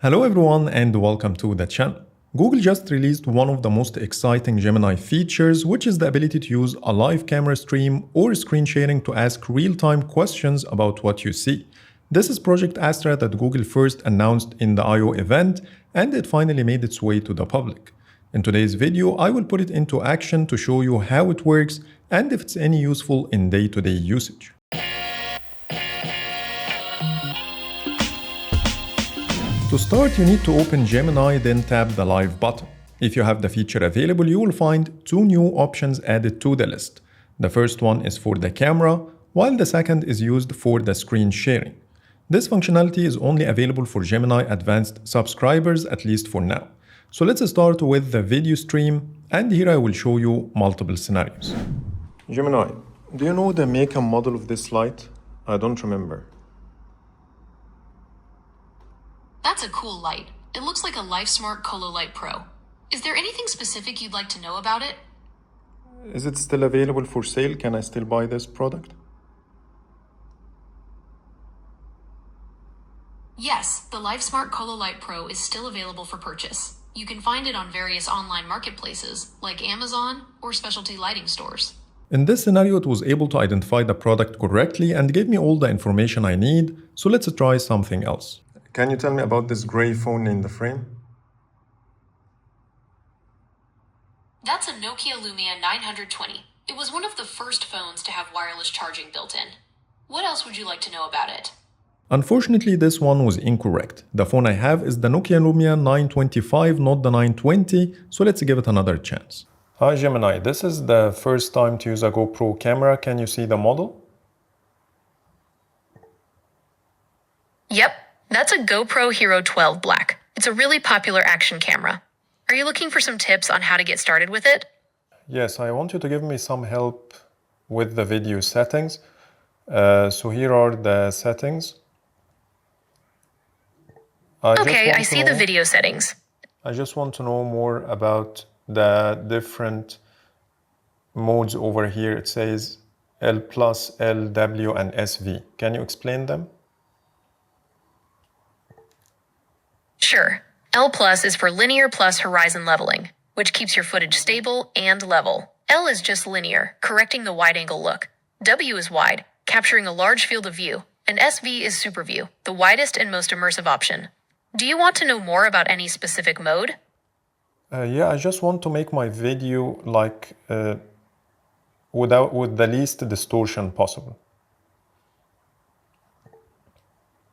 Hello everyone and welcome to the channel. Google just released one of the most exciting Gemini features, which is the ability to use a live camera stream or screen sharing to ask real-time questions about what you see. This is Project Astra that Google first announced in the I/O event, and it finally made its way to the public. In today's video, I will put it into action to show you how it works and if it's any useful in day-to-day usage. To start, you need to open Gemini, then tap the Live button. If you have the feature available, you will find two new options added to the list. The first one is for the camera, while the second is used for the screen sharing. This functionality is only available for Gemini Advanced subscribers, at least for now. So let's start with the video stream, and here I will show you multiple scenarios. Gemini, do you know the make and model of this light? I don't remember. That's a cool light. It looks like a LifeSmart Colo Light Pro. Is there anything specific you'd like to know about it? Is it still available for sale? Can I still buy this product? Yes, the LifeSmart Colo Light Pro is still available for purchase. You can find it on various online marketplaces like Amazon or specialty lighting stores. In this scenario, it was able to identify the product correctly and gave me all the information I need, so let's try something else. Can you tell me about this gray phone in the frame? That's a Nokia Lumia 920. It was one of the first phones to have wireless charging built in. What else would you like to know about it? Unfortunately, this one was incorrect. The phone I have is the Nokia Lumia 925, not the 920, so let's give it another chance. Hi Gemini, this is the first time to use a GoPro camera. Can you see the model? Yep, that's a GoPro Hero 12 Black. It's a really popular action camera. Are you looking for some tips on how to get started with it? Yes, I want you to give me some help with the video settings. So here are the settings. I see the video settings. I just want to know more about the different modes over here. It says L+, L, W, and SV. Can you explain them? Sure. L+ is for linear plus horizon leveling, which keeps your footage stable and level. L is just linear, correcting the wide-angle look. W is wide, capturing a large field of view. And SV is super view, the widest and most immersive option. Do you want to know more about any specific mode? Yeah, I just want to make my video with the least distortion possible.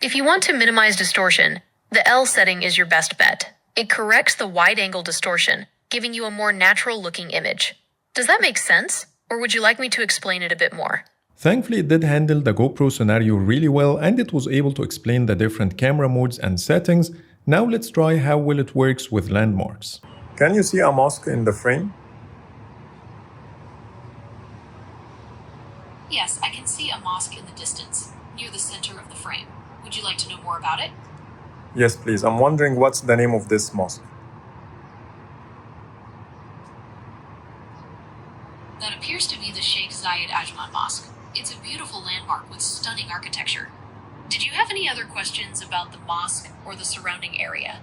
If you want to minimize distortion, the L setting is your best bet. It corrects the wide-angle distortion, giving you a more natural-looking image. Does that make sense? Or would you like me to explain it a bit more? Thankfully, it did handle the GoPro scenario really well, and it was able to explain the different camera modes and settings. Now let's try how well it works with landmarks. Can you see a mosque in the frame? Yes, I can see a mosque in the distance, near the center of the frame. Would you like to know more about it? Yes, please. I'm wondering what's the name of this mosque. That appears to be the Sheikh Zayed Ajman Mosque. It's a beautiful landmark with stunning architecture. Did you have any other questions about the mosque or the surrounding area?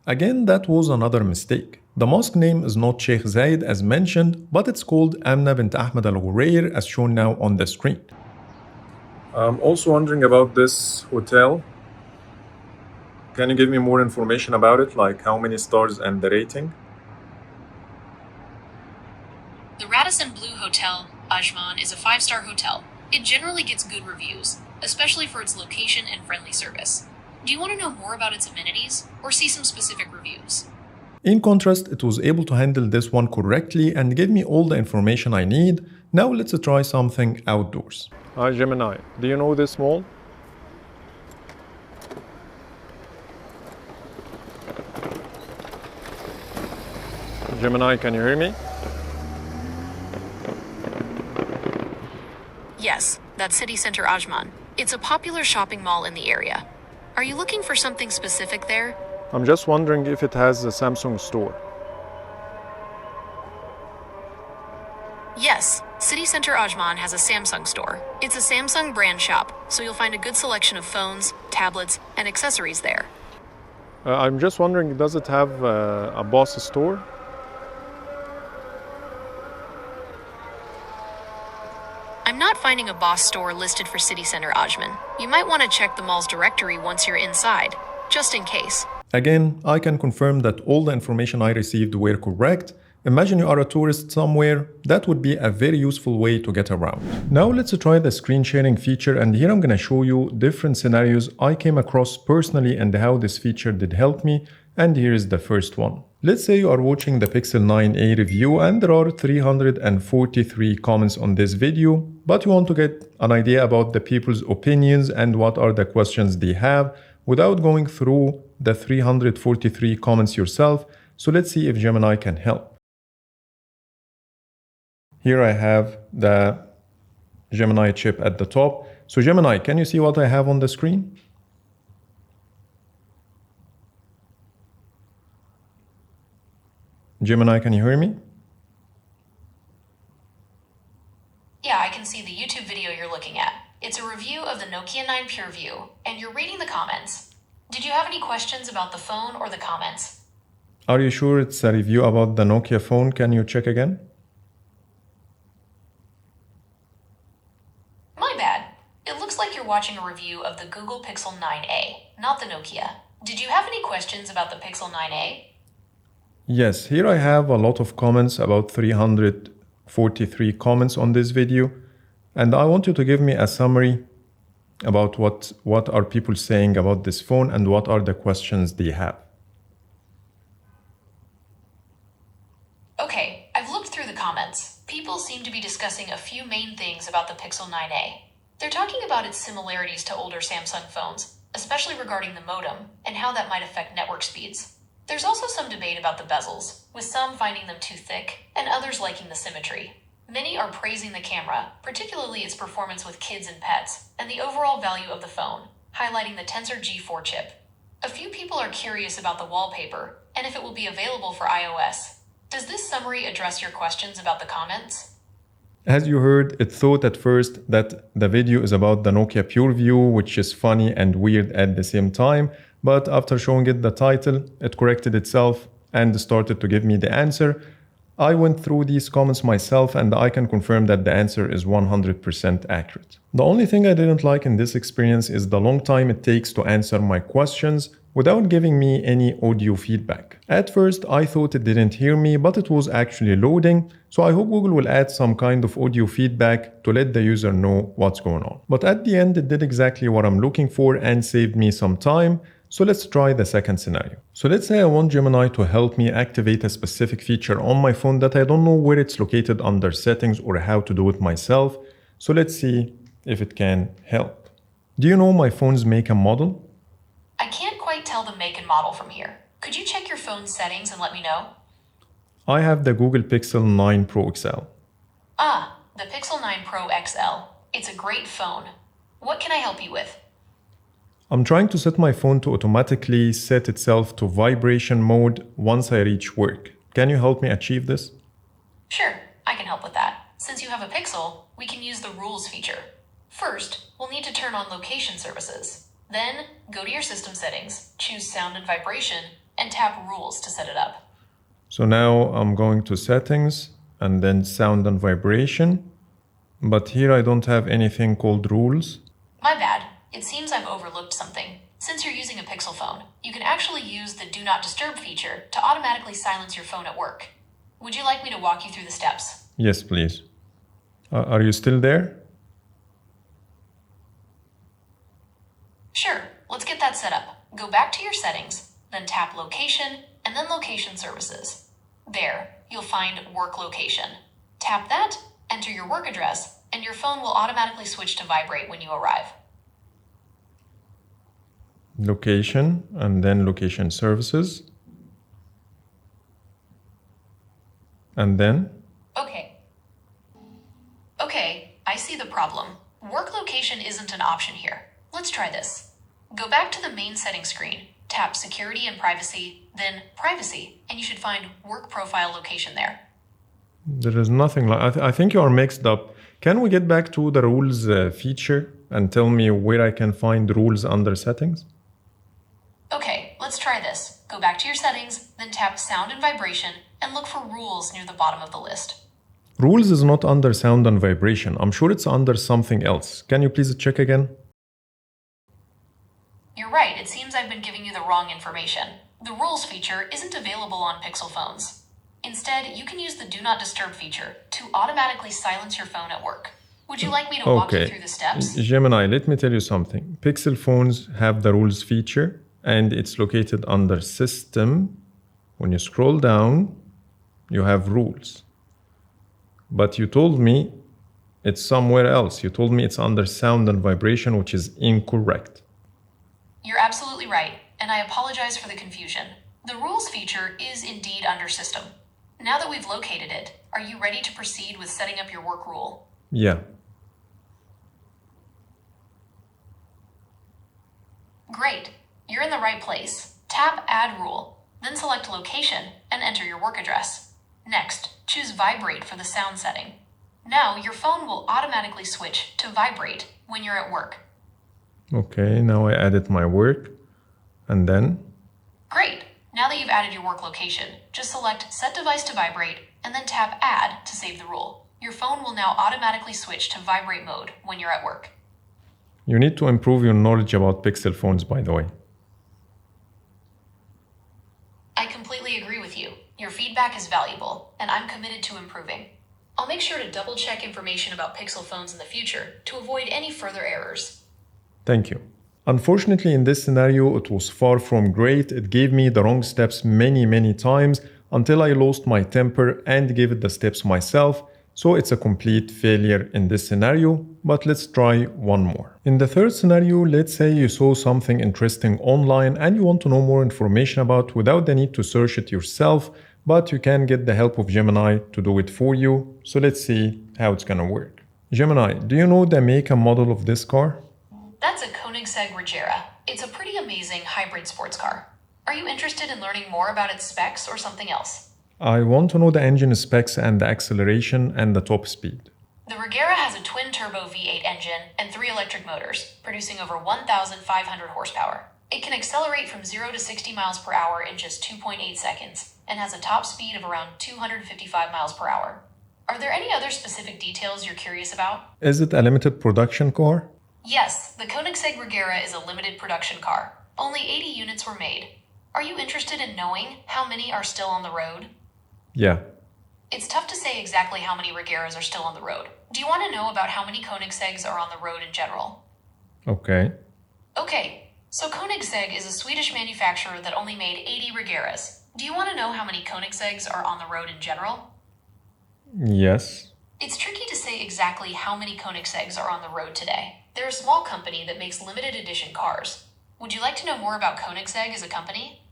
Again, that was another mistake. The mosque name is not Sheikh Zayed as mentioned, but it's called Amna bint Ahmed al-Ghurair as shown now on the screen. I'm also wondering about this hotel. Can you give me more information about it, like how many stars and the rating? The Radisson Blu Hotel, Ajman, is a 5-star hotel. It generally gets good reviews, especially for its location and friendly service. Do you want to know more about its amenities, or see some specific reviews? In contrast, it was able to handle this one correctly and give me all the information I need. Now let's try something outdoors. Hi Gemini, do you know this mall? Gemini, can you hear me? Yes, that's City Center Ajman. It's a popular shopping mall in the area. Are you looking for something specific there? I'm just wondering if it has a Samsung store. Yes, City Center Ajman has a Samsung store. It's a Samsung brand shop, so you'll find a good selection of phones, tablets, and accessories there. I'm just wondering, does it have a boss store? I'm not finding a Boss store listed for City Center Ajman. You might want to check the mall's directory once you're inside, just in case. Again, I can confirm that all the information I received were correct. Imagine you are a tourist somewhere, that would be a very useful way to get around. Now let's try the screen sharing feature, and here I'm gonna show you different scenarios I came across personally and how this feature did help me, and here is the first one. Let's say you are watching the Pixel 9a review and there are 343 comments on this video, but you want to get an idea about the people's opinions and what are the questions they have without going through the 343 comments yourself. So let's see if Gemini can help. Here I have the Gemini chip at the top. So Gemini, can you see what I have on the screen? Gemini, can you hear me? Yeah, I can see the YouTube video you're looking at. It's a review of the Nokia 9 PureView, and you're reading the comments. Did you have any questions about the phone or the comments? Are you sure it's a review about the Nokia phone? Can you check again? My bad. It looks like you're watching a review of the Google Pixel 9a, not the Nokia. Did you have any questions about the Pixel 9a? Yes, here I have a lot of comments, about 343 comments on this video, and I want you to give me a summary about what are people saying about this phone and what are the questions they have. Okay, I've looked through the comments. People seem to be discussing a few main things about the Pixel 9a. They're talking about its similarities to older Samsung phones, especially regarding the modem and how that might affect network speeds. There's also some debate about the bezels, with some finding them too thick and others liking the symmetry. Many are praising the camera, particularly its performance with kids and pets, and the overall value of the phone, highlighting the Tensor G4 chip. A few people are curious about the wallpaper and if it will be available for iOS. Does this summary address your questions about the comments? As you heard, it thought at first that the video is about the Nokia PureView, which is funny and weird at the same time, but after showing it the title, it corrected itself and started to give me the answer. I went through these comments myself and I can confirm that the answer is 100% accurate. The only thing I didn't like in this experience is the long time it takes to answer my questions without giving me any audio feedback. At first, I thought it didn't hear me, but it was actually loading, so I hope Google will add some kind of audio feedback to let the user know what's going on. But at the end, it did exactly what I'm looking for and saved me some time. So let's try the second scenario. So let's say I want Gemini to help me activate a specific feature on my phone that I don't know where it's located under settings or how to do it myself. So let's see if it can help. Do you know my phone's make and model? I can't quite tell the make and model from here. Could you check your phone's settings and let me know? I have the Google Pixel 9 Pro XL. Ah, the Pixel 9 Pro XL. It's a great phone. What can I help you with? I'm trying to set my phone to automatically set itself to vibration mode once I reach work. Can you help me achieve this? Sure, I can help with that. Since you have a Pixel, we can use the rules feature. First, we'll need to turn on location services. Then, go to your system settings, choose sound and vibration, and tap rules to set it up. So now I'm going to settings and then sound and vibration. But here I don't have anything called rules. My bad. It seems I've overlooked something. Since you're using a Pixel phone, you can actually use the Do Not Disturb feature to automatically silence your phone at work. Would you like me to walk you through the steps? Yes, please. Are you still there? Sure, let's get that set up. Go back to your settings, then tap Location, and then Location Services. There, you'll find Work Location. Tap that, enter your work address, and your phone will automatically switch to vibrate when you arrive. Location and then location services. And then? Okay, I see the problem. Work location isn't an option here. Let's try this. Go back to the main settings screen, tap Security and Privacy, then Privacy, and you should find Work Profile Location there. There is nothing like... I think you are mixed up. Can we get back to the rules feature and tell me where I can find rules under settings? Okay, Let's try this. Go back to your settings, then tap Sound and Vibration, and look for Rules near the bottom of the list. Rules is not under sound and vibration. I'm sure it's under something else. Can you please check again? You're right, it seems I've been giving you the wrong information. The Rules feature isn't available on Pixel phones. Instead, you can use the Do Not Disturb feature to automatically silence your phone at work. Would you like me to walk you through the steps? Gemini, let me tell you something. Pixel phones have the Rules feature, and it's located under System. When you scroll down, you have Rules. But you told me it's somewhere else. You told me it's under Sound and Vibration, which is incorrect. You're absolutely right, and I apologize for the confusion. The Rules feature is indeed under System. Now that we've located it, are you ready to proceed with setting up your work rule? Yeah. Great. You're in the right place. Tap Add Rule, then select Location and enter your work address. Next, choose Vibrate for the sound setting. Now your phone will automatically switch to vibrate when you're at work. Okay, now I added my work, and then? Great. Now that you've added your work location, just select Set Device to Vibrate and then tap Add to save the rule. Your phone will now automatically switch to vibrate mode when you're at work. You need to improve your knowledge about Pixel phones, by the way. I completely agree with you. Your feedback is valuable, and I'm committed to improving. I'll make sure to double-check information about Pixel phones in the future to avoid any further errors. Thank you. Unfortunately, in this scenario, it was far from great. It gave me the wrong steps many times until I lost my temper and gave it the steps myself. So it's a complete failure in this scenario, but let's try one more. In the third scenario, let's say you saw something interesting online and you want to know more information about without the need to search it yourself, but you can get the help of Gemini to do it for you. So let's see how it's gonna work. Gemini, do you know the make and model of this car? That's a Koenigsegg Regera. It's a pretty amazing hybrid sports car. Are you interested in learning more about its specs or something else? I want to know the engine specs and the acceleration and the top speed. The Regera has a twin-turbo V8 engine and 3 electric motors, producing over 1,500 horsepower. It can accelerate from 0 to 60 miles per hour in just 2.8 seconds and has a top speed of around 255 miles per hour. Are there any other specific details you're curious about? Is it a limited production car? Yes, the Koenigsegg Regera is a limited production car. Only 80 units were made. Are you interested in knowing how many are still on the road? Yeah. It's tough to say exactly how many Regeras are still on the road. Do you want to know about how many Koenigseggs are on the road in general? Okay. Okay, so Koenigsegg is a Swedish manufacturer that only made 80 Regeras. Do you want to know how many Koenigseggs are on the road in general? Yes. It's tricky to say exactly how many Koenigseggs are on the road today. They're a small company that makes limited edition cars. Would you like to know more about Koenigsegg as a company?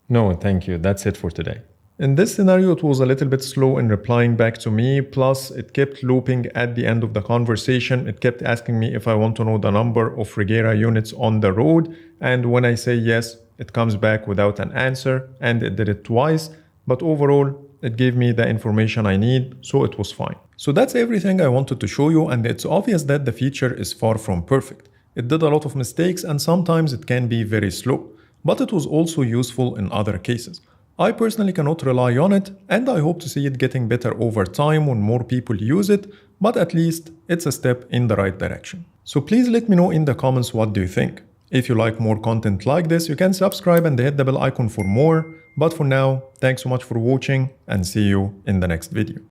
No, thank you. That's it for today. In this scenario, it was a little bit slow in replying back to me, plus it kept looping at the end of the conversation. It kept asking me if I want to know the number of Regera units on the road, and when I say yes, it comes back without an answer, and it did it twice, but overall, it gave me the information I need, so it was fine. So that's everything I wanted to show you, and it's obvious that the feature is far from perfect. It did a lot of mistakes, and sometimes it can be very slow, but it was also useful in other cases. I personally cannot rely on it, and I hope to see it getting better over time when more people use it, but at least it's a step in the right direction. So please let me know in the comments what do you think. If you like more content like this, you can subscribe and hit the bell icon for more. But for now, thanks so much for watching and see you in the next video.